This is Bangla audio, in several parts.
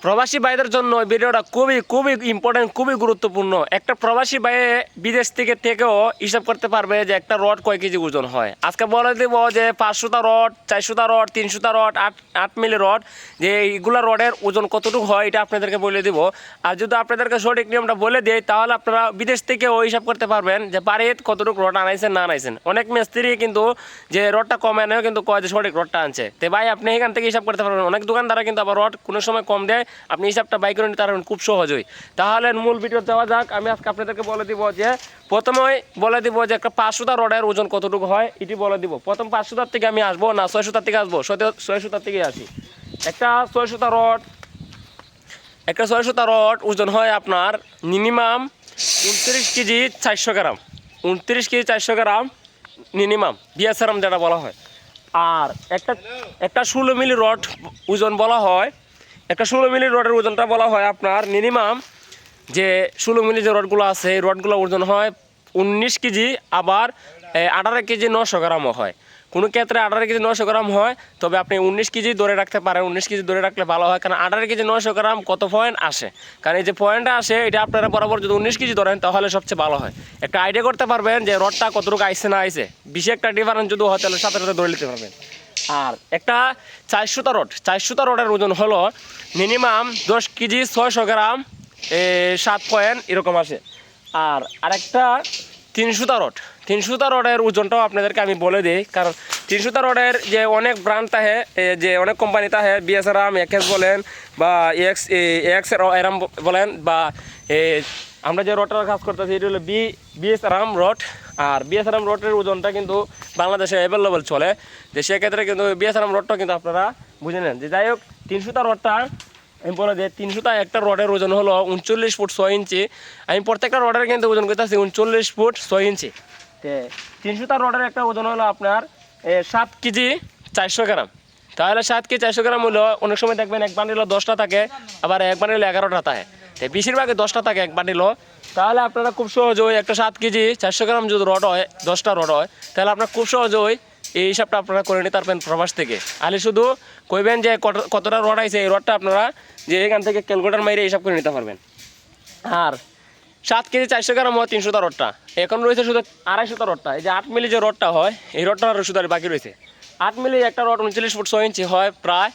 প্রবাসী ভাইদের জন্য ভিডিওটা খুবই ইম্পর্টেন্ট, খুবই গুরুত্বপূর্ণ। একটা প্রবাসী ভাই বিদেশ থেকেও হিসাব করতে পারবে যে একটা রড কয় কেজি ওজন হয়। আজকে বলে দেব যে 500টা রড, 400টা রড, 300টা রড, 8 মিলি রড, যে এইগুলা রডের ওজন কতটুকু হয় এটা আপনাদেরকে বলে দিব। আর যদি আপনাদেরকে সঠিক নিয়মটা বলে দেয় তাহলে আপনারা বিদেশ থেকেও হিসাব করতে পারবেন যে বাড়িতে কতটুকু রড আনাইছেন না আনাইছেন। অনেক মিস্ত্রি কিন্তু যে রডটা কম আনেও কিন্তু কয় যে সঠিক রডটা আনছে। তো ভাই আপনি এখান থেকে হিসাব করতে পারবেন। অনেক দোকানদারা কিন্তু আবার রড কোনো সময় কম দেয়, আপনি হিসাবটা বাই করে নিতে পারবেন খুব সহজই। তাহলে মূল ভিডিও যাওয়া যাক। আমি আজকে আপনাদেরকে বলে দিব যে প্রথমেই বলে দিব যে একটা 500টা রডের ওজন কতটুকু হয় এটি বলে দিব। প্রথম 500টার থেকে আমি আসবো না 600টার থেকে আসবো, 600টার থেকে আসি। একটা 600টা রড ওজন হয় আপনার মিনিমাম 29 কেজি 400 গ্রাম, 29 কেজি 400 গ্রাম মিনিমাম বিএসআরএম যেটা বলা হয়। আর একটা 16 মিলি রড ওজন বলা হয়, একটা 16 মিলি রডের ওজনটা বলা হয় আপনার মিনিমাম যে 16 মিলি যে রডগুলো আছে এই রডগুলো ওজন হয় 19 কেজি, আবার 18 কেজি 900 গ্রামও হয়। কোনো ক্ষেত্রে 18 কেজি 900 গ্রাম হয়, তবে আপনি 19 কেজি ধরে রাখতে পারেন। 19 কেজি ধরে রাখলে ভালো হয়, কারণ 18 কেজি 900 গ্রাম কত পয়েন্ট আসে, কারণ এই যে পয়েন্টটা আসে এটা আপনারা বরাবর যদি 19 কেজি ধরেন তাহলে সবচেয়ে ভালো হয়। একটা আইডিয়া করতে পারবেন যে রডটা কতটুকু আইসে না আইসে, বেশি একটা ডিফারেন্স যদি হয় তাহলে সাথে সাথে ধরে নিতে পারবেন। আর একটা 400টা রডের ওজন হলো মিনিমাম 10 কেজি 600 গ্রাম 7 পয়েন্ট এরকম আসে। আর আরেকটা 300টা রডের ওজনটাও আপনাদেরকে আমি বলে দিই, কারণ 300টা রডের যে অনেক ব্র্যান্ড থাকে, যে অনেক কোম্পানি থাকে, বিএসআরএম, এক্স বলেন বা এক্স এরাম বলেন, বা আমরা যে রডটার কাজ করতেছি এটা হলো বিএসআরএম রড। আর বিএসআরএম রডের ওজনটা কিন্তু বাংলাদেশে অ্যাভেলেবল চলে, যে সেক্ষেত্রে কিন্তু বিএসআরএম রডটা কিন্তু আপনারা বুঝে নেন। যে যাই হোক 300টা রডটা আমি বলে দিই, 300টা একটা রডের ওজন হলো 39 ফুট 6 ইঞ্চি। আমি প্রত্যেকটা রডের কিন্তু ওজন করতেছি 39 ফুট 6 ইঞ্চি। তো 300টা রডের একটা ওজন হলো আপনার 7 কেজি 400 গ্রাম। তাহলে 7 কেজি 400 গ্রাম হলো, অনেক সময় দেখবেন এক বান্ডিল 10টা থাকে, আবার এক বান্ডিল 11টা থাকে, তো বেশিরভাগই 10টা থাকে এক বান্ডিল। তাহলে আপনারা খুব সহজই একটা 7 কেজি 400 গ্রাম যদি রড হয়, 10টা রড হয়, তাহলে আপনারা খুব সহজই এই হিসাবটা আপনারা করে নিতে পারবেন প্রবাস থেকে। আলে শুধু কইবেন যে কতটা রড আইছে, এই রডটা আপনারা যে এখান থেকে ক্যালকুলেটর মাইরে হিসাব করে নিতে পারবেন। আর 7 কেজি 400 গ্রাম হয় 300টা রডটা। এখন রয়েছে শুধু 250টা রডটা। এই যে 8 মিলি যে রডটা হয় এই রডটা আরও শুধু বাকি রয়েছে। 8 মিলি একটা রড 39 ফুট 6 ইঞ্চি হয় প্রায়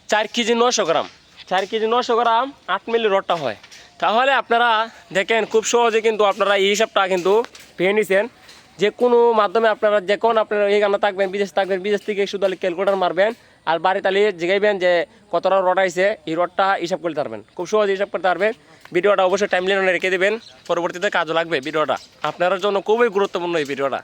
4 কেজি 900 গ্রাম। 4 কেজি 900 গ্রাম 8 মিলি রডটা হয়। তাহলে আপনারা দেখেন খুব সহজে কিন্তু আপনারা এই হিসাবটা কিন্তু পেয়ে নিছেন। যে কোনো মাধ্যমে আপনারা যখন আপনারা এইখানে থাকবেন, বিদেশ থেকে শুধু ক্যালকুলেটর মারবেন আর বাড়ি তালিয়ে জিগাইবেন যে কতটা রড আইছে, এই রডটা হিসাব করতে পারবেন, খুব সহজে হিসাব করতে পারবেন। ভিডিওটা অবশ্যই টাইমলাইনে রেখে দেবেন, পরবর্তীতে কাজে লাগবে ভিডিওটা, আপনার জন্য খুবই গুরুত্বপূর্ণ এই ভিডিওটা।